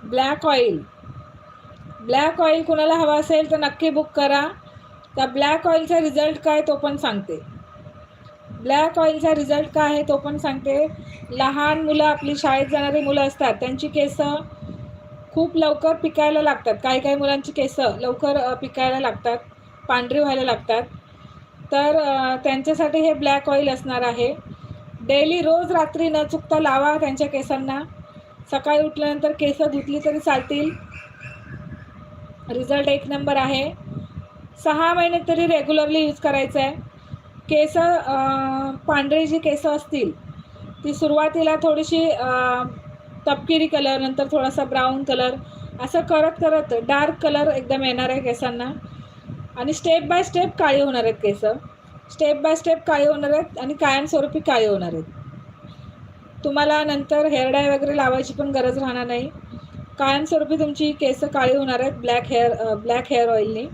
Black oil. Black oil कुणाला हवा असेल तर नक्की बुक करा. त्या ब्लॅक ऑइलचा रिझल्ट काय तो पण सांगते. ब्लॅक ऑइलचा रिझल्ट काय आहे तो पण सांगते. लहान मुलं, आपली शाळेत जाणारी मुलं असतात, त्यांची केस खूप लवकर पिकायला लागतात. काही काही मुलांची केस लवकर पिकायला लागतात, पांढरी व्हायला लागतात. तर त्यांच्यासाठी हे ब्लॅक ऑइल असणार आहे. डेली रोज रात्री न चुकता लावा त्यांच्या केसांना. सकाळी उठल्यानंतर केस धुतली तरी चालतील. रिझल्ट एक नंबर आहे. 6 महिने तरी रेग्युलरली यूज करायचं आहे. केस पांढरी जी केसं असतील ती सुरुवातीला थोडीशी तपकिरी कलर, नंतर थोडासा ब्राऊन कलर, असं करत करत डार्क कलर एकदम येणार आहे केसांना. आणि स्टेप बाय स्टेप काळी होणार आहेत केस. स्टेप बाय स्टेप काळी होणार आहेत आणि कायमस्वरूपी काळी होणार आहेत. तुम्हाला नंतर हेअर डाय वगैरे लावायची पण गरज राहणार नाही. कायमस्वरूपी तुमची केस काळी होणार आहेत ब्लॅक हेअर ऑइलने.